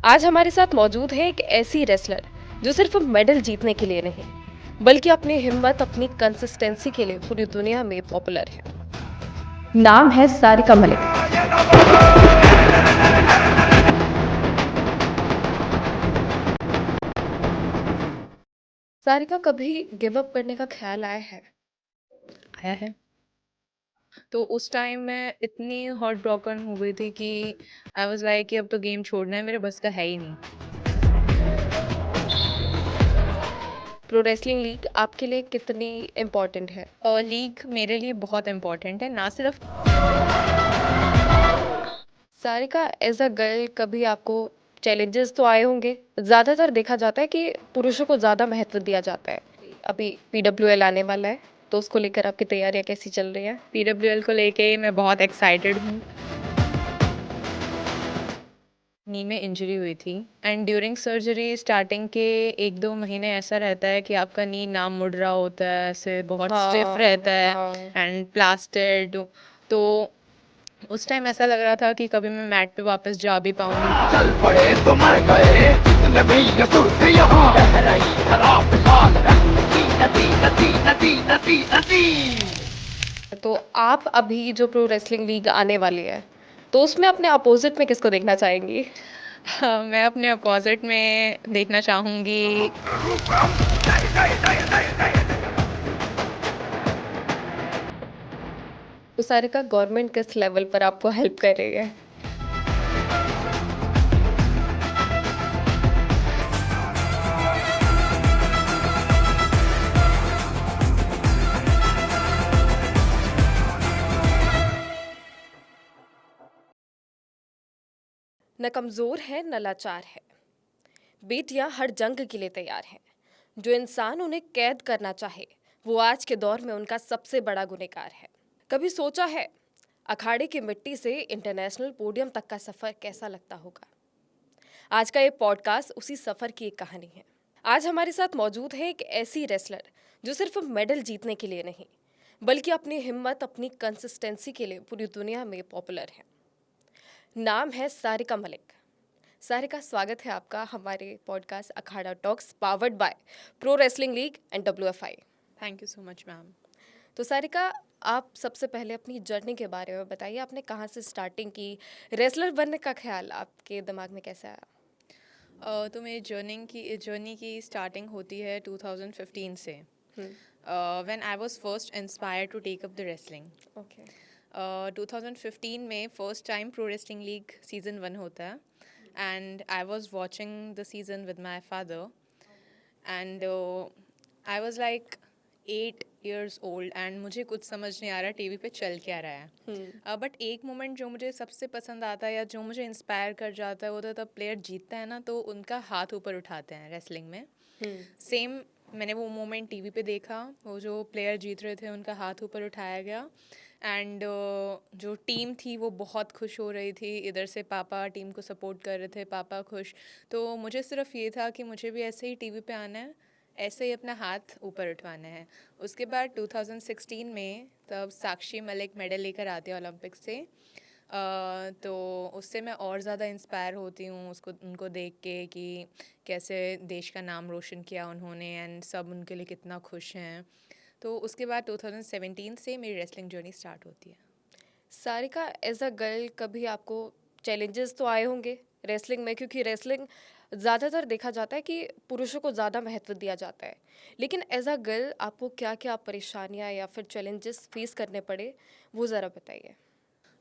आज हमारे साथ मौजूद है एक ऐसी रेसलर जो सिर्फ मेडल जीतने के लिए नहीं बल्कि अपनी हिम्मत अपनी कंसिस्टेंसी के लिए पूरी दुनिया में पॉपुलर है। नाम है सारिका मलिक। सारिका, कभी गिव अप करने का ख्याल आया है? आया है। तो उस टाइम मैं इतनी हार्ट ब्रोकन हो गई थी कि आई वाज लाइक कि अब तो गेम छोड़ना है, मेरे बस का है ही नहीं। प्रो रेसलिंग लीग आपके लिए कितनी इम्पोर्टेंट है? और लीग मेरे लिए बहुत इम्पोर्टेंट है, ना सिर्फ सारिका, एज अ गर्ल कभी आपको चैलेंजेस तो आए होंगे। ज़्यादातर देखा जाता है कि पुरुषों को ज़्यादा महत्व दिया जाता है। अभी पीडब्ल्यूएल आने वाला है, तो उसको लेकर आपकी तैयारियां कैसी चल रही हैं? पीडब्ल्यूएल को लेके मैं बहुत एक्साइटेड हूँ। नी में इंजरी हुई थी एंड ड्यूरिंग सर्जरी स्टार्टिंग के 1-2 महीने ऐसा रहता है कि आपका नी ना मुड़ रहा होता है, ऐसे बहुत स्टिफ रहता है हाँ। एंड प्लास्टेड। तो उस टाइम ऐसा लग रहा था कि कभी मैं मैट पे वापस जा भी पाऊंगी। चल पड़े तो मर गए जितने भी ये तुर्क यहाँ बह रही धरा विशाल रक्त की नदी नदी नदी नदी नदी। तो आप अभी जो प्रो रेसलिंग लीग आने वाली है, तो उसमें अपने अपोजिट में किसको देखना चाहेंगी? मैं अपने अपोजिट में देखना चाहूंगी तो सारिका, गवर्नमेंट किस लेवल पर आपको हेल्प कर रही है? न कमज़ोर है न लाचार है, बेटियां हर जंग के लिए तैयार हैं। जो इंसान उन्हें कैद करना चाहे वो आज के दौर में उनका सबसे बड़ा गुनहगार है। कभी सोचा है अखाड़े की मिट्टी से इंटरनेशनल पोडियम तक का सफ़र कैसा लगता होगा? आज का ये पॉडकास्ट उसी सफ़र की एक कहानी है। आज हमारे साथ मौजूद है एक ऐसी रेसलर जो सिर्फ मेडल जीतने के लिए नहीं बल्कि अपनी हिम्मत अपनी कंसिस्टेंसी के लिए पूरी दुनिया में पॉपुलर है। नाम है सारिका मलिक। सारिका, स्वागत है आपका हमारे podcast Akhara talks powered by pro wrestling league and WFI। Thank you so much ma'am. तो सारिका, आप सबसे पहले अपनी जर्नी के बारे में बताइए। आपने कहाँ से स्टार्टिंग की? रेसलर बनने का ख्याल आपके दिमाग में कैसे आया? तो मेरी जर्नी की स्टार्टिंग होती है 2015 से, when I was first inspired to take up the wrestling. Okay. 2015 में first time pro wrestling league season 1 होता है and I was watching the season with my father and I was like 8 years old एंड मुझे कुछ समझ नहीं आ रहा TV पे चल क्या रहा है। बट एक मोमेंट जो मुझे सबसे पसंद आता है या जो मुझे इंस्पायर कर जाता है वो तो तब प्लेयर जीतता है ना, तो उनका हाथ ऊपर उठाते हैं रेसलिंग में। सेम मैंने वो मोमेंट टीवी पे देखा, वो जो प्लेयर जीत रहे थे उनका हाथ ऊपर उठाया गया एंड जो टीम थी वो बहुत खुश हो रही थी। इधर से पापा टीम को सपोर्ट कर रहे थे, पापा खुश। तो मुझे सिर्फ ये था कि मुझे भी ऐसे ही टीवी पे आना है, ऐसे ही अपना हाथ ऊपर उठवाना है। उसके बाद 2016 में तब साक्षी मलिक मेडल लेकर आती है ओलंपिक से। तो उससे मैं और ज़्यादा इंस्पायर होती हूँ उसको उनको देख के कि कैसे देश का नाम रोशन किया उन्होंने एंड सब उनके लिए कितना खुश हैं। तो उसके बाद 2017 से मेरी रेसलिंग जर्नी स्टार्ट होती है। सारिका, एज अ गर्ल कभी आपको चैलेंजेस तो आए होंगे रेसलिंग में, क्योंकि रेसलिंग ज़्यादातर देखा जाता है कि पुरुषों को ज़्यादा महत्व दिया जाता है। लेकिन एज अ गर्ल आपको क्या क्या परेशानियां या फिर चैलेंजेस फेस करने पड़े, वो ज़रा बताइए।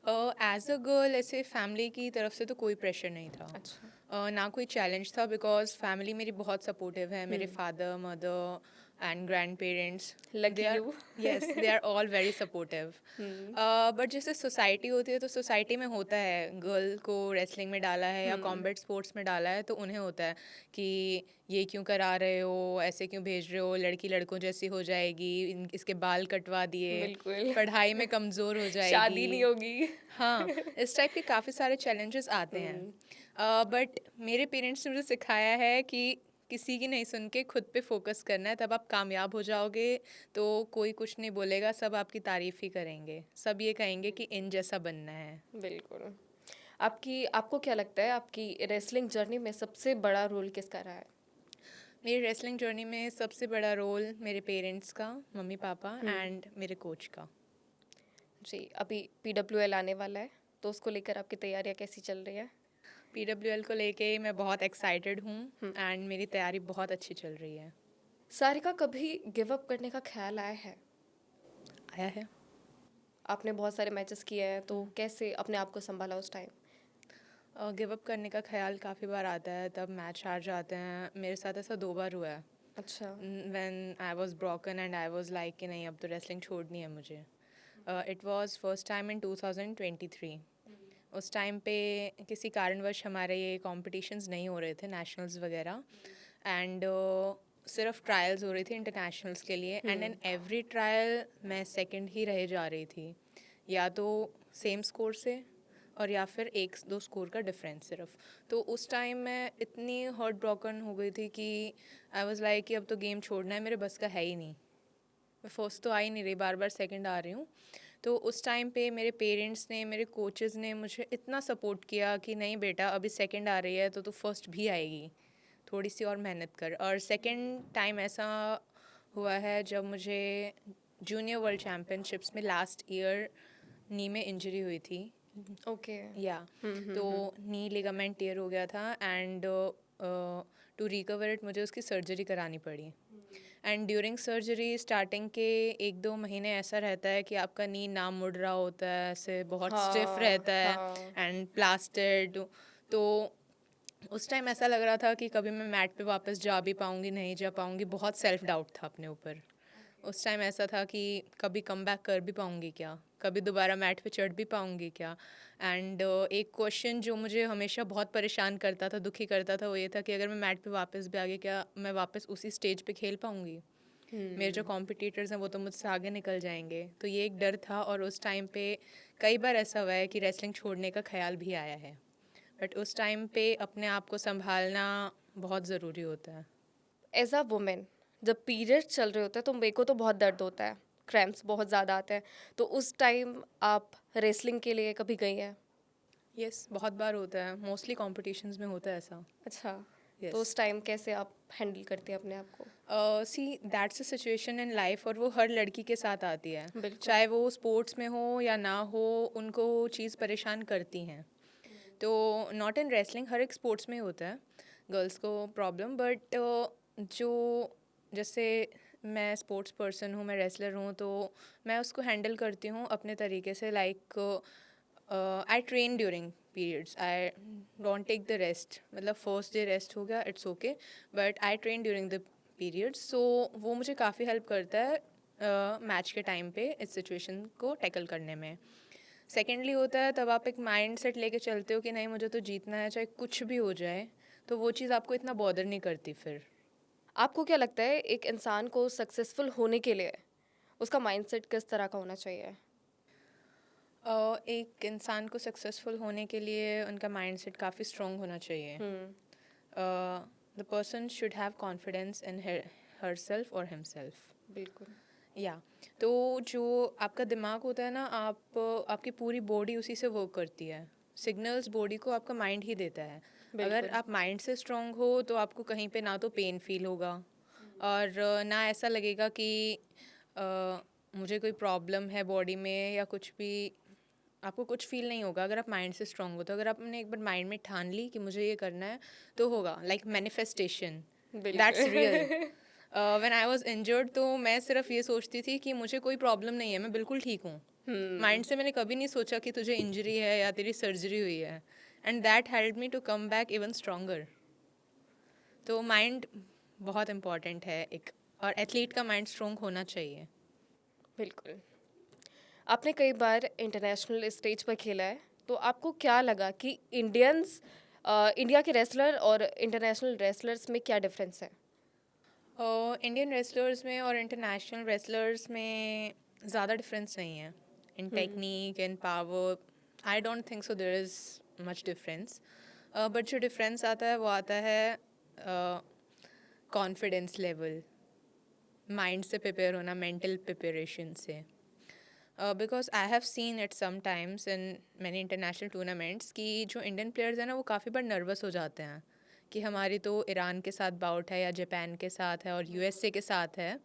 एज अ गर्ल ऐसे फैमिली की तरफ से तो कोई प्रेशर नहीं था। अच्छा। ना कोई चैलेंज था बिकॉज फैमिली मेरी बहुत सपोर्टिव है। मेरे father mother and grand parents, they lucky are, you. Yes they are all very supportive. But जैसे सोसाइटी होती है तो सोसाइटी में होता है गर्ल को रेसलिंग में डाला है या कॉम्बैट स्पोर्ट्स में डाला है तो उन्हें होता है कि ये क्यों करा रहे हो, ऐसे क्यों भेज रहे हो, लड़की लड़कों जैसी हो जाएगी, इसके बाल कटवा दिए, बिल्कुल। पढ़ाई में कमज़ोर हो शादी नहीं जाएगी। होगी। हाँ, इस टाइप के काफ़ी सारे चैलेंजेस आते हैं। बट मेरे पेरेंट्स ने मुझे सिखाया है कि किसी की नहीं सुन के खुद पे फोकस करना है, तब आप कामयाब हो जाओगे। तो कोई कुछ नहीं बोलेगा, सब आपकी तारीफ़ ही करेंगे, सब ये कहेंगे कि इन जैसा बनना है। बिल्कुल। आपको क्या लगता है आपकी रेसलिंग जर्नी में सबसे बड़ा रोल किसका रहा है? मेरी रेसलिंग जर्नी में सबसे बड़ा रोल मेरे पेरेंट्स का, मम्मी पापा एंड मेरे कोच का। जी, अभी पीडब्ल्यूएल आने वाला है, तो उसको लेकर आपकी तैयारियां कैसी चल रही है? पीडब्ल्यूएल को लेके मैं बहुत एक्साइटेड हूँ एंड मेरी तैयारी बहुत अच्छी चल रही है। सारिका, कभी गिव अप करने का ख्याल आया है? आया है। आपने बहुत सारे मैचेस किए हैं, तो कैसे अपने आप को संभाला उस टाइम? गिव अप करने का ख्याल काफ़ी बार आता है, तब मैच हार जाते हैं। मेरे साथ ऐसा 2 बार हुआ है। अच्छा। When I was broken and I was like कि नहीं, अब तो रेसलिंग छोड़नी है मुझे। It was first time in 2023। उस टाइम पे किसी कारणवश हमारे ये कॉम्पिटिशन्स नहीं हो रहे थे, नेशनल्स वगैरह, एंड सिर्फ ट्रायल्स हो रही थी इंटरनेशनल्स के लिए, एंड इन एवरी ट्रायल मैं सेकंड ही रह जा रही थी, या तो सेम स्कोर से और या फिर 1-2 स्कोर का डिफरेंस सिर्फ। तो उस टाइम मैं इतनी हार्ट ब्रोकन हो गई थी कि आई वाज लाइक कि अब तो गेम छोड़ना है, मेरे बस का है ही नहीं। मैं फर्स्ट तो आ ही नहीं रही, बार बार सेकंड आ रही हूँ। तो उस टाइम पे मेरे पेरेंट्स ने, मेरे कोचेज़ ने मुझे इतना सपोर्ट किया कि नहीं बेटा, अभी सेकंड आ रही है तो तू फर्स्ट भी आएगी, थोड़ी सी और मेहनत कर। और सेकंड टाइम ऐसा हुआ है जब मुझे जूनियर वर्ल्ड चैम्पियनशिप्स में लास्ट ईयर नी में इंजरी हुई थी। ओके। या तो नी लिगामेंट टियर हो गया था, एंड टू रिकवर इट मुझे उसकी सर्जरी करानी पड़ी। एंड ड्यूरिंग सर्जरी स्टार्टिंग के 1-2 महीने ऐसा रहता है कि आपका नी ना मुड़ रहा होता है, ऐसे बहुत स्टिफ रहता है एंड प्लास्टेड। तो उस टाइम ऐसा लग रहा था कि कभी मैं मैट पे वापस जा भी पाऊँगी, नहीं जा पाऊँगी। बहुत सेल्फ डाउट था अपने ऊपर। उस टाइम ऐसा था कि कभी कम बैक कर भी पाऊँगी क्या, कभी दोबारा मैट पे चढ़ भी पाऊँगी क्या। एंड एक क्वेश्चन जो मुझे हमेशा बहुत परेशान करता था, दुखी करता था, वो ये था कि अगर मैं मैट पे वापस भी आ गई, क्या मैं वापस उसी स्टेज पे खेल पाऊँगी? मेरे जो कॉम्पिटिटर्स हैं वो तो मुझसे आगे निकल जाएंगे। तो ये एक डर था, और उस टाइम पे कई बार ऐसा हुआ है कि रेसलिंग छोड़ने का ख्याल भी आया है, बट उस टाइम पे अपने आप को संभालना बहुत ज़रूरी होता है। एज अ वुमेन, जब पीरियड चल रहे होते हैं तो मेरे को तो बहुत दर्द होता है, क्रैम्प्स बहुत ज़्यादा आते हैं, तो उस टाइम आप रेसलिंग के लिए कभी गई हैं? यस, बहुत बार होता है, मोस्टली कॉम्पिटिशन्स में होता है ऐसा। अच्छा। Yes. तो उस टाइम कैसे आप हैंडल करते हैं अपने आप को? See that's a situation in life, और वो हर लड़की के साथ आती है, बिल्कुल। चाहे वो स्पोर्ट्स में हो या ना हो, उनको वो चीज़ परेशान करती हैं। तो नॉट इन रेसलिंग, हर एक स्पोर्ट्स में होता है गर्ल्स को प्रॉब्लम, बट जो जैसे मैं स्पोर्ट्स पर्सन हूँ, मैं रेसलर हूँ, तो मैं उसको हैंडल करती हूँ अपने तरीके से। Like I train during periods, I don't take the rest. मतलब फर्स्ट डे रेस्ट हो गया, it's okay, but I train during the periods. So वो मुझे काफ़ी हेल्प करता है मैच के टाइम पे इस सिचुएशन को टैकल करने में। सेकेंडली होता है तब आप एक माइंड सेट लेके चलते हो कि नहीं, मुझे तो जीतना है, चाहे कुछ भी हो जाए, तो वो चीज़ आपको इतना बॉदर नहीं करती फिर। आपको क्या लगता है एक इंसान को सक्सेसफुल होने के लिए उसका माइंडसेट किस तरह का होना चाहिए? एक इंसान को सक्सेसफुल होने के लिए उनका माइंडसेट काफ़ी स्ट्रॉन्ग होना चाहिए। The person should have confidence in her self और हिमसेल्फ। बिल्कुल। या तो जो आपका दिमाग होता है ना, आपकी पूरी बॉडी उसी से वर्क करती है। सिग्नल्स बॉडी को आपका माइंड ही देता है। अगर आप माइंड से स्ट्रांग हो तो आपको कहीं पे ना तो पेन फील होगा, और ना ऐसा लगेगा कि मुझे कोई प्रॉब्लम है बॉडी में या कुछ भी। आपको कुछ फील नहीं होगा अगर आप माइंड से स्ट्रांग हो। तो अगर आपने एक बार माइंड में ठान ली कि मुझे ये करना है, तो होगा। Like manifestation, that's real. When I was injured, तो मैं सिर्फ ये सोचती थी कि मुझे कोई प्रॉब्लम नहीं है, मैं बिल्कुल ठीक हूँ। माइंड से मैंने कभी नहीं सोचा कि तुझे इंजरी है या तेरी सर्जरी हुई है, and that help me to come back even stronger. तो माइंड बहुत इम्पॉर्टेंट है एक, और एथलीट का माइंड स्ट्रॉन्ग होना चाहिए। बिल्कुल। आपने कई बार इंटरनेशनल स्टेज पर खेला है, तो आपको क्या लगा कि इंडिया के रेसलर और इंटरनेशनल रेसलर्स में क्या डिफरेंस है? इंडियन रेसलर्स में और इंटरनेशनल रेसलर्स में ज़्यादा डिफरेंस नहीं है in technique and power. I don't think so there is much difference, but जो डिफरेंस आता है वो आता है कॉन्फिडेंस लेवल, माइंड से प्रिपेयर होना, मेंटल प्रिपरेशन से। Because I have seen it sometimes in many international tournaments कि जो इंडियन प्लेयर्स हैं ना वो काफ़ी बार नर्वस हो जाते हैं कि हमारी तो ईरान के साथ बाउट है या जापान के साथ है और यूएसए के साथ है।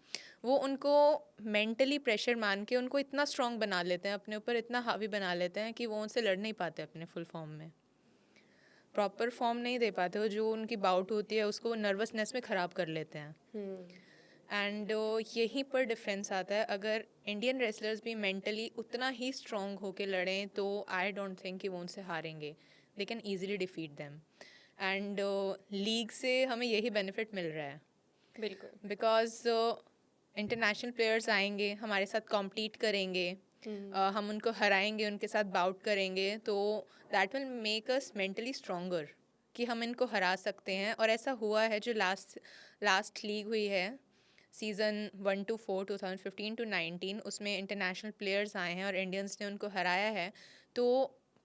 वो उनको मेंटली प्रेशर मान के उनको इतना स्ट्रॉन्ग बना लेते हैं, अपने ऊपर इतना हावी बना लेते हैं कि वो उनसे लड़ नहीं पाते अपने फुल फॉर्म में, प्रॉपर फॉर्म नहीं दे पाते। वो जो उनकी बाउट होती है उसको नर्वसनेस में ख़राब कर लेते हैं। एंड यहीं पर डिफरेंस आता है। अगर इंडियन रेसलर्स भी मेंटली उतना ही स्ट्रॉन्ग होके लड़ें तो आई डोंट थिंक कि वो उनसे हारेंगे, they can easily defeat them. And league से हमें यही बेनिफिट मिल रहा है बिल्कुल। बिकॉज इंटरनेशनल प्लेयर्स आएंगे हमारे साथ कॉम्पीट करेंगे, हम उनको हराएंगे, उनके साथ बाउट करेंगे, तो that will make us mentally stronger कि हम इनको हरा सकते हैं। और ऐसा हुआ है, जो लास्ट लीग हुई है सीज़न 1 to 4 2015 to 19, उसमें इंटरनेशनल प्लेयर्स आए हैं और इंडियंस ने उनको हराया है। तो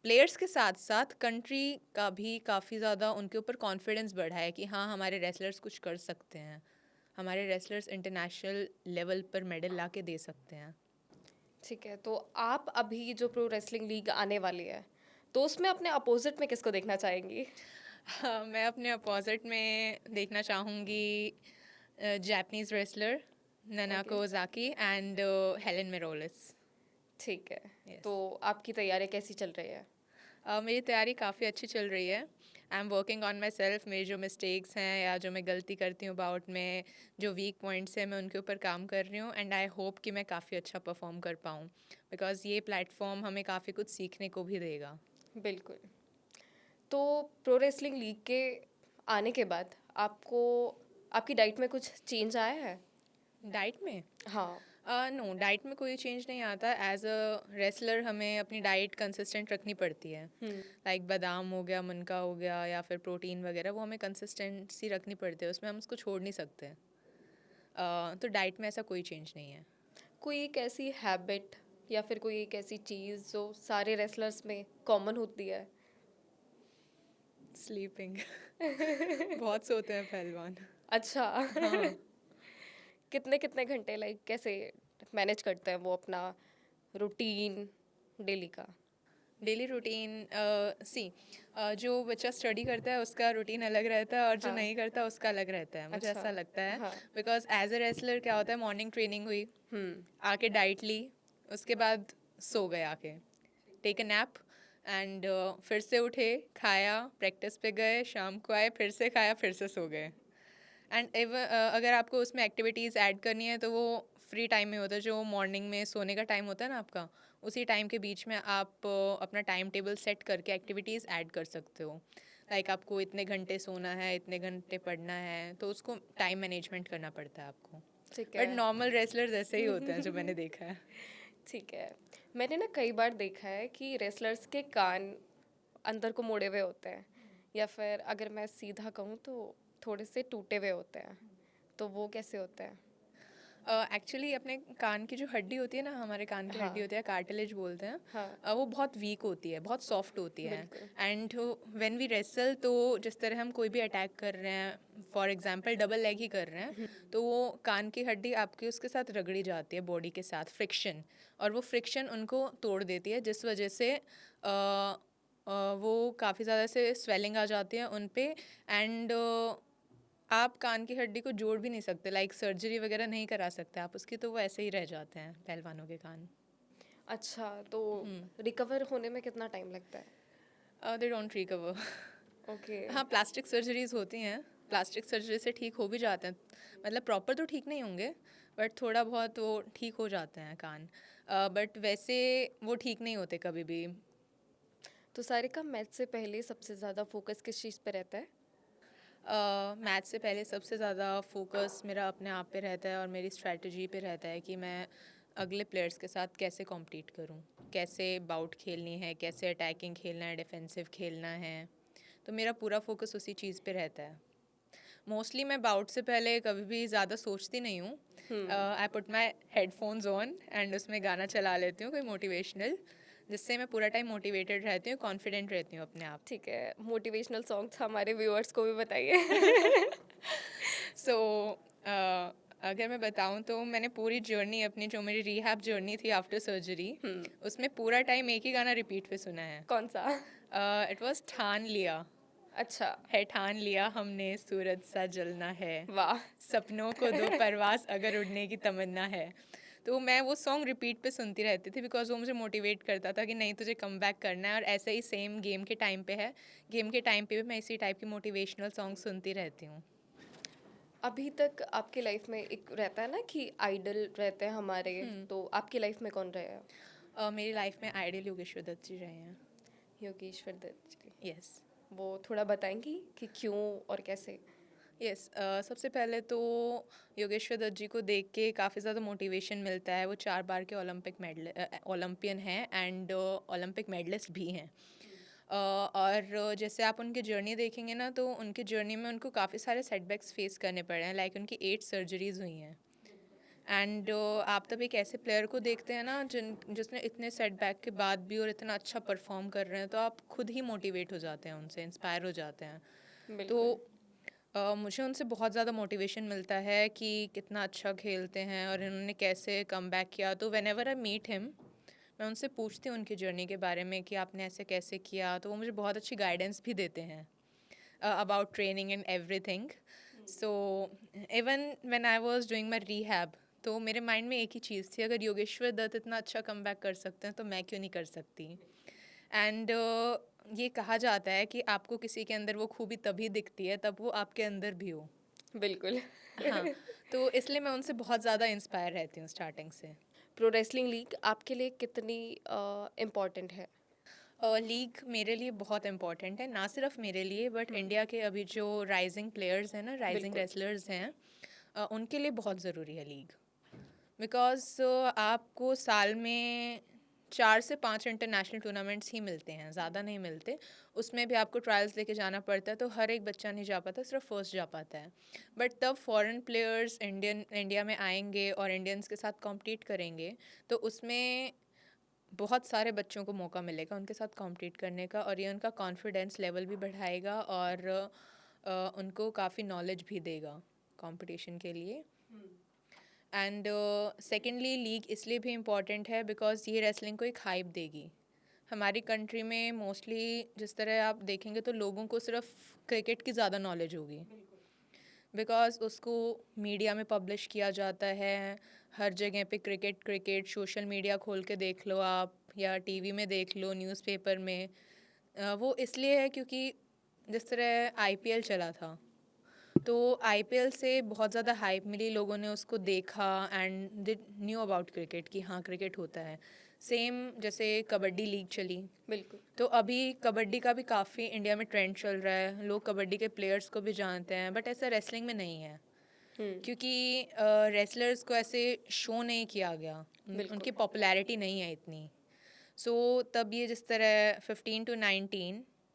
प्लेयर्स के साथ साथ कंट्री का भी काफ़ी ज़्यादा उनके ऊपर कॉन्फिडेंस बढ़ा है कि हाँ हमारे रेसलर्स कुछ कर सकते हैं, हमारे रेसलर्स इंटरनेशनल लेवल पर मेडल ला के दे सकते हैं। ठीक है, तो आप अभी जो प्रो रेसलिंग लीग आने वाली है तो उसमें अपने अपोजिट में किसको देखना चाहेंगी? मैं अपने अपोजिट में देखना चाहूँगी जापानीज़ रेसलर ननाको ओज़ाकी एंड हेलेन मिरोलिस। ठीक है। Yes. तो आपकी तैयारी कैसी चल रही है? मेरी तैयारी काफ़ी अच्छी चल रही है। I am working on my self. मेरी जो मिस्टेक्स हैं या जो मैं गलती करती हूँ अबाउट में, जो वीक पॉइंट्स हैं, मैं उनके ऊपर काम कर रही हूँ। एंड आई होप कि मैं काफ़ी अच्छा परफॉर्म कर पाऊँ बिकॉज़ ये प्लेटफॉर्म हमें काफ़ी कुछ सीखने को भी देगा। बिल्कुल। तो प्रो रेसलिंग लीग के आने के बाद आपको आपकी डाइट में कुछ चेंज आया है? डाइट में हाँ। नो, डाइट में कोई चेंज नहीं आता। एज अ रेसलर हमें अपनी डाइट कंसिस्टेंट रखनी पड़ती है। लाइक बादाम हो गया, मुनका हो गया, या फिर प्रोटीन वगैरह, वो हमें कंसिस्टेंसी रखनी पड़ती है, उसमें हम उसको छोड़ नहीं सकते। तो डाइट में ऐसा कोई चेंज नहीं है। कोई एक ऐसी हैबिट या फिर कोई एक ऐसी चीज़ जो सारे रेसलर्स में कॉमन होती है? स्लीपिंग बहुत सोते हैं पहलवान। अच्छा। हाँ। कितने कितने घंटे, लाइक कैसे मैनेज करते हैं वो अपना रूटीन डेली का? डेली रूटीन जो बच्चा स्टडी करता है उसका रूटीन अलग रहता है और जो हाँ। नहीं करता उसका अलग रहता है, मुझे अच्छा। ऐसा लगता है। हाँ। बिकॉज एज अ रेसलर क्या होता है, मॉर्निंग ट्रेनिंग हुई, आके डाइट ली, उसके बाद सो गए आके, टेक अ नैप, एंड फिर से उठे, खाया, प्रैक्टिस पे गए, शाम को आए, फिर से खाया, फिर से सो गए। एंड अगर आपको उसमें एक्टिविटीज़ ऐड करनी है तो वो फ्री टाइम में होता है, जो मॉर्निंग में सोने का टाइम होता है ना आपका, उसी टाइम के बीच में आप अपना टाइम टेबल सेट करके एक्टिविटीज़ ऐड कर सकते हो। लाइक आपको इतने घंटे सोना है, इतने घंटे पढ़ना है, तो उसको टाइम मैनेजमेंट करना पड़ता है आपको। ठीक बट है। नॉर्मल रेसलर्स ऐसे ही होते हैं जो मैंने देखा है। ठीक है। मैंने ना कई बार देखा है कि रेसलर्स के कान अंदर को मोड़े हुए होते हैं, या फिर अगर मैं सीधा कहूँ तो थोड़े से टूटे हुए होते हैं, तो वो कैसे होते हैं? एक्चुअली अपने कान की जो हड्डी होती है ना, हमारे कान की हड्डी होती है, कार्टिलेज बोलते हैं, हाँ। वो बहुत वीक होती है, बहुत सॉफ्ट होती है। बिल्कुल। एंड व्हेन वी रेसल, तो जिस तरह हम कोई भी अटैक कर रहे हैं, फॉर एग्जांपल डबल लेग ही कर रहे हैं, तो वो कान की हड्डी आपकी उसके साथ रगड़ी जाती है बॉडी के साथ, फ्रिक्शन, और वो फ्रिक्शन उनको तोड़ देती है, जिस वजह से वो काफ़ी ज़्यादा से स्वेलिंग आ जाती है उन पे। एंड आप कान की हड्डी को जोड़ भी नहीं सकते, लाइक सर्जरी वगैरह नहीं करा सकते आप उसकी, तो वो ऐसे ही रह जाते हैं पहलवानों के कान। अच्छा, तो रिकवर होने में कितना टाइम लगता है? They don't recover. ओके। हाँ, प्लास्टिक सर्जरीज होती हैं, प्लास्टिक सर्जरी से ठीक हो भी जाते हैं, मतलब प्रॉपर तो ठीक नहीं होंगे बट थोड़ा बहुत वो ठीक हो जाते हैं कान, बट वैसे वो ठीक नहीं होते कभी भी। तो सारिका, मैच से पहले सबसे ज़्यादा फोकस किस चीज़ पे रहता है? मैच से पहले सबसे ज़्यादा फोकस मेरा अपने आप पे रहता है और मेरी स्ट्रैटेजी पे रहता है कि मैं अगले प्लेयर्स के साथ कैसे कॉम्पीट करूं, कैसे बाउट खेलनी है, कैसे अटैकिंग खेलना है, डिफेंसिव खेलना है, तो मेरा पूरा फोकस उसी चीज़ पे रहता है। मोस्टली मैं बाउट से पहले कभी भी ज़्यादा सोचती नहीं हूँ। I put my headphones on and उसमें गाना चला लेती हूँ कोई मोटिवेशनल, जिससे मैं पूरा टाइम मोटिवेटेड रहती हूँ, कॉन्फिडेंट रहती हूँ अपने आप। ठीक है, मोटिवेशनल सॉन्ग्स हमारे व्यूअर्स को भी बताइए। सो अगर मैं बताऊं तो मैंने पूरी जर्नी अपनी, जो मेरी रिहैब जर्नी थी आफ्टर सर्जरी, उसमें पूरा टाइम एक ही गाना रिपीट पे सुना है. कौन सा? इट वाज ठान लिया. अच्छा, है ठान लिया हमने सूरज सा जलना है, वाह! सपनों को दो परवास अगर उड़ने की तमन्ना है. तो मैं वो सॉन्ग रिपीट पे सुनती रहती थी बिकॉज वो मुझे मोटिवेट करता था कि नहीं तुझे कम बैक करना है. और ऐसे ही सेम गेम के टाइम पे है, गेम के टाइम पे भी मैं इसी टाइप की मोटिवेशनल सॉन्ग सुनती रहती हूँ. अभी तक आपकी लाइफ में एक रहता है ना कि आइडल रहते हैं हमारे, तो आपकी लाइफ में कौन रहे हैं? मेरी लाइफ में आइडियल योगेश्वर दत्त जी रहे हैं. योगेश्वर दत्त जी। यस. वो थोड़ा बताएंगी कि क्यों और कैसे? यस. सबसे पहले तो योगेश्वर दत्त जी को देख के काफ़ी ज़्यादा मोटिवेशन मिलता है. वो 4 बार के ओलंपियन हैं एंड ओलंपिक मेडलिस्ट भी हैं. और जैसे आप उनकी जर्नी देखेंगे ना, तो उनकी जर्नी में उनको काफ़ी सारे सेटबैक्स फेस करने पड़े हैं. लाइक उनकी 8 सर्जरीज हुई हैं. एंड आप तब एक ऐसे प्लेयर को देखते हैं ना जिसने इतने सेटबैक के बाद भी और इतना अच्छा परफॉर्म कर रहे हैं, तो आप खुद ही मोटिवेट हो जाते हैं, उनसे इंस्पायर हो जाते हैं. तो मुझे उनसे बहुत ज़्यादा मोटिवेशन मिलता है कि कितना अच्छा खेलते हैं और इन्होंने कैसे कम बैक किया. तो whenever I meet him, मैं उनसे पूछती हूँ उनकी जर्नी के बारे में कि आपने ऐसे कैसे किया. तो वो मुझे बहुत अच्छी गाइडेंस भी देते हैं about training and everything. So even when I was doing my rehab, तो मेरे माइंड में एक ही चीज़ थी, अगर योगेश्वर दत्त इतना अच्छा कम बैक कर सकते हैं तो मैं क्यों नहीं कर सकती. एंड ये कहा जाता है कि आपको किसी के अंदर वो खूबी तभी दिखती है तब वो आपके अंदर भी हो. बिल्कुल। हाँ. तो इसलिए मैं उनसे बहुत ज़्यादा इंस्पायर रहती हूँ स्टार्टिंग से. प्रो रेसलिंग लीग आपके लिए कितनी इम्पोर्टेंट है? लीग मेरे लिए बहुत इम्पॉर्टेंट है, ना सिर्फ मेरे लिए बट इंडिया के अभी जो राइजिंग प्लेयर्स हैं ना, राइजिंग बिल्कुल। रेसलर्स हैं, उनके लिए बहुत ज़रूरी है लीग. बिकॉज आपको साल में 4 से 5 इंटरनेशनल टूर्नामेंट्स ही मिलते हैं, ज़्यादा नहीं मिलते. उसमें भी आपको ट्रायल्स लेके जाना पड़ता है, तो हर एक बच्चा नहीं जा पाता, सिर्फ फर्स्ट जा पाता है. बट तब फॉरेन प्लेयर्स इंडिया में आएंगे और इंडियंस के साथ कॉम्पीट करेंगे, तो उसमें बहुत सारे बच्चों को मौका मिलेगा उनके साथ कॉम्पीट करने का, और ये उनका कॉन्फिडेंस लेवल भी बढ़ाएगा और उनको काफ़ी नॉलेज भी देगा कंपटीशन के लिए. एंड सेकेंडली लीग इसलिए भी इम्पॉर्टेंट है बिकॉज ये रेसलिंग को एक हाइप देगी. हमारी कंट्री में मोस्टली जिस तरह आप देखेंगे तो लोगों को सिर्फ क्रिकेट की ज़्यादा नॉलेज होगी बिकॉज उसको मीडिया में पब्लिश किया जाता है. हर जगह पे क्रिकेट क्रिकेट, सोशल मीडिया खोल के देख लो आप, या टीवी में देख लो, न्यूज़पेपर में. वो इसलिए है क्योंकि जिस तरह आईपीएल चला था, तो आईपीएल से बहुत ज़्यादा हाइप मिली, लोगों ने उसको देखा and they knew about cricket कि हाँ क्रिकेट होता है. सेम जैसे कबड्डी लीग चली, बिल्कुल। तो अभी कबड्डी का भी काफ़ी इंडिया में ट्रेंड चल रहा है, लोग कबड्डी के प्लेयर्स को भी जानते हैं. बट ऐसा रेसलिंग में नहीं है क्योंकि रेसलर्स को ऐसे शो नहीं किया गया, उनकी पॉपुलैरिटी नहीं है इतनी. सो तब ये जिस तरह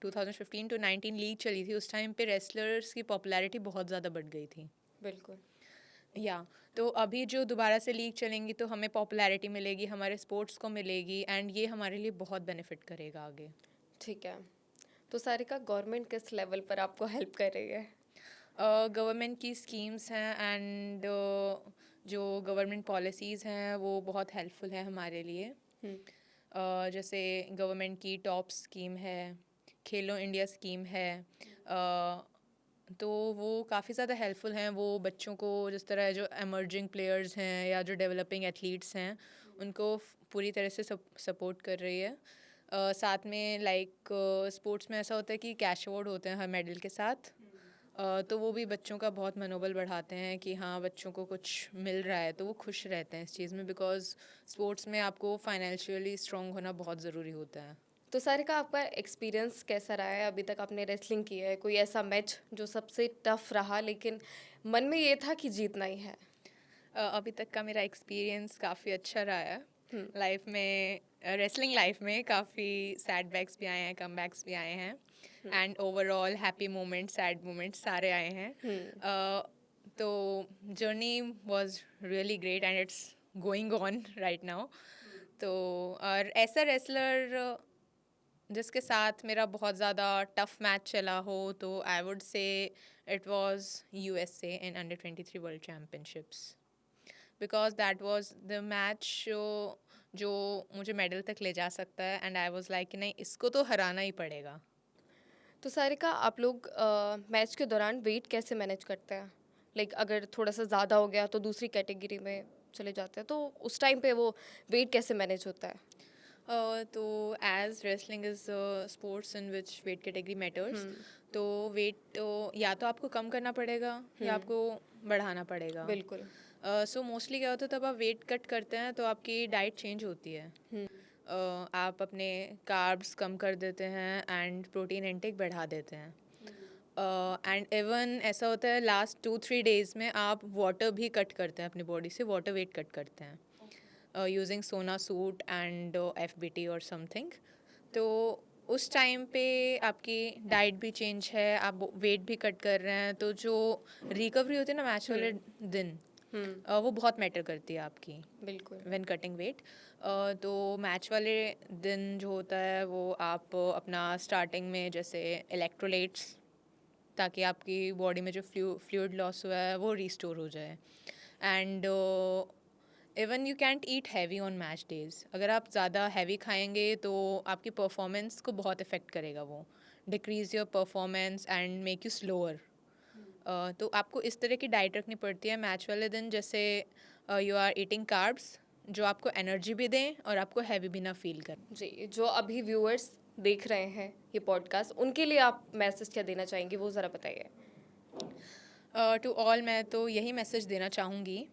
2015 टू 19 लीग चली थी, उस टाइम पे रेसलर्स की पॉपुलैरिटी बहुत ज़्यादा बढ़ गई थी. बिल्कुल। या तो अभी जो दोबारा से लीग चलेंगी तो हमें पॉपुलैरिटी मिलेगी, हमारे स्पोर्ट्स को मिलेगी, एंड ये हमारे लिए बहुत बेनिफिट करेगा आगे. ठीक है। तो सारिका, गवर्नमेंट किस लेवल पर आपको हेल्प कर रही है? गवर्नमेंट की स्कीम्स हैं एंड जो गवर्नमेंट पॉलिसीज़ हैं वो बहुत हेल्पफुल है हमारे लिए. जैसे गवर्नमेंट की टॉप स्कीम है, खेलो इंडिया स्कीम है, तो वो काफ़ी ज़्यादा हेल्पफुल हैं. वो बच्चों को जिस तरह जो एमर्जिंग प्लेयर्स हैं या जो डेवलपिंग एथलीट्स हैं उनको पूरी तरह से सपोर्ट कर रही है. साथ में लाइक स्पोर्ट्स में ऐसा होता है कि कैश अवार्ड होते हैं हर मेडल के साथ, तो वो भी बच्चों का बहुत मनोबल बढ़ाते हैं कि हाँ बच्चों को कुछ मिल रहा है, तो वो खुश रहते हैं इस चीज़ में बिकॉज स्पोर्ट्स में आपको फाइनेंशियली स्ट्रॉन्ग होना बहुत ज़रूरी होता है. तो सारिका, आपका एक्सपीरियंस कैसा रहा है? अभी तक आपने रेसलिंग की है, कोई ऐसा मैच जो सबसे टफ रहा लेकिन मन में ये था कि जीतना ही है? अभी तक का मेरा एक्सपीरियंस काफ़ी अच्छा रहा है. लाइफ में, रेसलिंग लाइफ में काफ़ी सैड बैक्स भी आए हैं, कम बैक्स भी आए हैं, and overall happy moments, sad moments सारे आए हैं. तो journey was really great and it's going on right now. तो और ऐसा रेसलर जिसके साथ मेरा बहुत ज़्यादा टफ मैच चला हो तो I would say it was USA in under 23 world championships, because that was the match जो मुझे मेडल तक ले जा सकता है, एंड आई वाज लाइक कि नहीं, इसको तो हराना ही पड़ेगा. तो सारिका, आप लोग मैच के दौरान वेट कैसे मैनेज करते हैं? लाइक अगर थोड़ा सा ज़्यादा हो गया तो दूसरी कैटेगरी में चले जाते हैं, तो उस टाइम पे वो वेट कैसे मैनेज होता है? तो as wrestling is sports in which weight category matters, तो वेट या तो आपको कम करना पड़ेगा या आपको बढ़ाना पड़ेगा. बिल्कुल. सो मोस्टली क्या होता है, तब आप वेट कट करते हैं तो आपकी डाइट चेंज होती है. आप अपने कार्ब्स कम कर देते हैं एंड प्रोटीन इंटेक बढ़ा देते हैं. एंड इवन ऐसा होता है लास्ट 2-3 डेज में आप वाटर भी कट करते हैं अपनी बॉडी से, वाटर वेट कट करते हैं यूजिंग सोना सूट एंड FBT और समथिंग. तो उस टाइम पे आपकी डाइट भी चेंज है, आप वेट भी कट कर रहे हैं, तो जो रिकवरी होती है ना मैच वाले दिन, वो बहुत मैटर करती है आपकी बिल्कुल. When cutting weight. तो मैच वाले दिन जो होता है वो आप अपना स्टार्टिंग में जैसे इलेक्ट्रोलाइट्स, ताकि आपकी बॉडी में जो फ्लूइड लॉस हुआ है वो रिस्टोर हो जाए. And even you can't eat heavy on match days. अगर आप ज़्यादा हैवी खाएंगे तो आपकी परफॉर्मेंस को बहुत इफ़ेक्ट करेगा, वो decrease your performance and make you slower. तो आपको इस तरह की डाइट रखनी पड़ती है मैच वाले दिन, जैसे यू आर ईटिंग कार्ब्स जो आपको एनर्जी भी दें और आपको हैवी भी ना फील करें. जी, जो अभी व्यूअर्स देख रहे हैं ये पॉडकास्ट, उनके लिए आप मैसेज क्या देना चाहेंगे, वो ज़रा बताइए. टू ऑल, मैं तो यही मैसेज देना चाहूँगी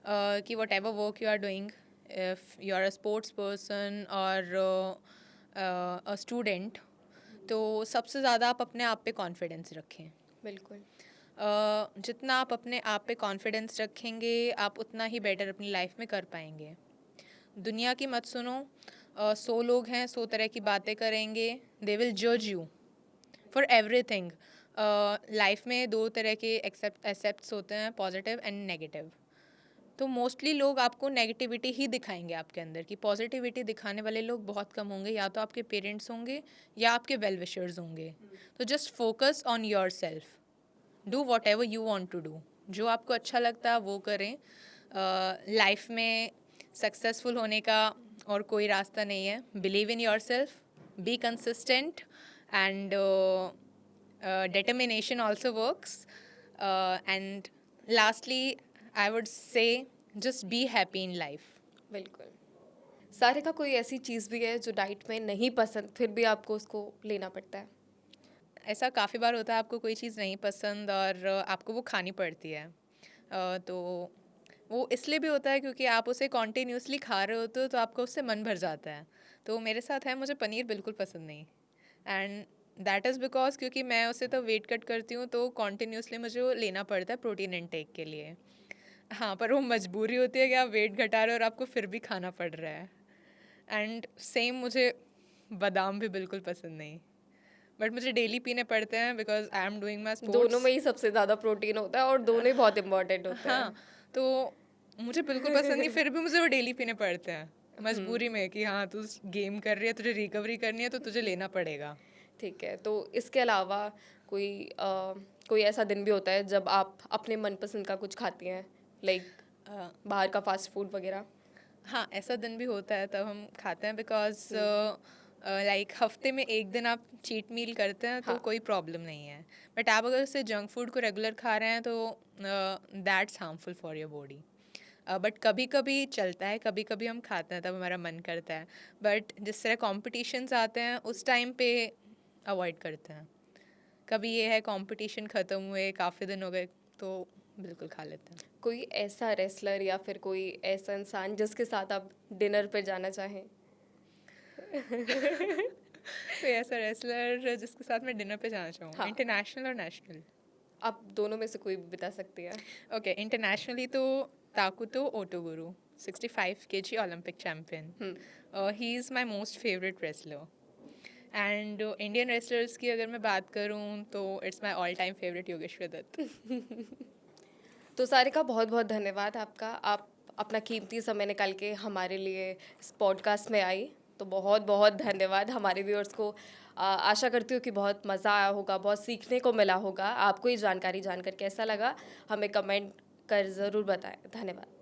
कि whatever work you are doing, if you are a sports person और अ स्टूडेंट, तो सबसे ज़्यादा आप अपने आप पे कॉन्फिडेंस रखें. बिल्कुल. जितना आप अपने आप पे कॉन्फिडेंस रखेंगे आप उतना ही बेटर अपनी लाइफ में कर पाएंगे. दुनिया की मत सुनो. 100 लोग हैं, 100 तरह की बातें करेंगे. दे विल जज यू फॉर एवरीथिंग. लाइफ में 2 तरह के एक्सेप्ट्स होते हैं, पॉजिटिव एंड नेगेटिव. तो मोस्टली लोग आपको नेगेटिविटी ही दिखाएंगे आपके अंदर, की पॉजिटिविटी दिखाने वाले लोग बहुत कम होंगे. या तो आपके पेरेंट्स होंगे या आपके वेल विशर्स होंगे. तो just focus on yourself. Do whatever you want to do. जो आपको अच्छा लगता है वो करें. लाइफ में सक्सेसफुल होने का और कोई रास्ता नहीं है. Believe in your self, be consistent, and determination also works. And lastly, I would say just be happy in life. बिल्कुल. सारे का कोई ऐसी चीज़ भी है जो डाइट में नहीं पसंद, फिर भी आपको उसको लेना पड़ता है? ऐसा काफ़ी बार होता है, आपको कोई चीज़ नहीं पसंद और आपको वो खानी पड़ती है. तो वो इसलिए भी होता है क्योंकि आप उसे कॉन्टीन्यूसली खा रहे होते हो तो आपका उससे मन भर जाता है. तो मेरे साथ है, मुझे पनीर बिल्कुल पसंद नहीं. एंड दैट इज़ बिकॉज क्योंकि मैं उसे तो वेट कट करती हूँ तो कॉन्टीन्यूसली मुझे वो लेना पड़ता है प्रोटीन इनटेक के लिए. हाँ, पर वो मजबूरी होती है कि आप वेट घटा रहे हो और आपको फिर भी खाना पड़ रहा है. एंड सेम मुझे बादाम भी बिल्कुल पसंद नहीं, बट मुझे डेली पीने पड़ते हैं because I am doing my sports. दोनों में ही सबसे ज़्यादा प्रोटीन होता है और दोनों ही बहुत इंपॉर्टेंट होते हैं. हाँ, तो मुझे बिल्कुल पसंद नहीं, फिर भी मुझे वो डेली पीने पड़ते हैं मजबूरी में कि हाँ तू गेम कर रही है, तुझे रिकवरी करनी है तो तुझे लेना पड़ेगा. ठीक है. तो इसके अलावा कोई ऐसा दिन भी होता है जब आप अपने मनपसंद का कुछ खाती हैं, लाइक बाहर का फास्ट फूड वगैरह? हाँ, ऐसा दिन भी होता है, तब हम खाते हैं बिकॉज लाइक हफ्ते में एक दिन आप चीट मील करते हैं तो हाँ. कोई प्रॉब्लम नहीं है. बट आप अगर उससे जंक फूड को रेगुलर खा रहे हैं तो that's harmful for your body. But कभी कभी चलता है, कभी कभी हम खाते हैं तब हमारा मन करता है. बट जिस तरह कॉम्पिटिशन्स आते हैं उस टाइम पे अवॉइड करते हैं. कभी ये है कंपटीशन ख़त्म हुए काफ़ी दिन हो गए तो बिल्कुल खा लेते हैं. कोई ऐसा रेसलर या फिर कोई ऐसा इंसान जिसके साथ आप डिनर पे जाना चाहें? कोई ऐसा रेसलर जिसके साथ मैं डिनर पे जाना चाहूँ? हाँ. इंटरनेशनल और नेशनल? आप दोनों में से कोई भी बता सकती हैं. ओके, इंटरनेशनली तो Takuto Otoguro, 65 kg Olympic champion. He is my most favourite wrestler. And Indian wrestlers की अगर मैं बात करूँ तो it's my all time favourite Yogeshwar Dutt. तो सारिका, बहुत बहुत धन्यवाद आपका. आप अपना कीमती समय निकाल के हमारे लिए इस पॉडकास्ट में आई. तो बहुत बहुत धन्यवाद हमारे व्यूअर्स को। आशा करती हूँ कि बहुत मज़ा आया होगा, बहुत सीखने को मिला होगा। आपको ये जानकारी जानकर कैसा लगा हमें कमेंट कर ज़रूर बताएं। धन्यवाद।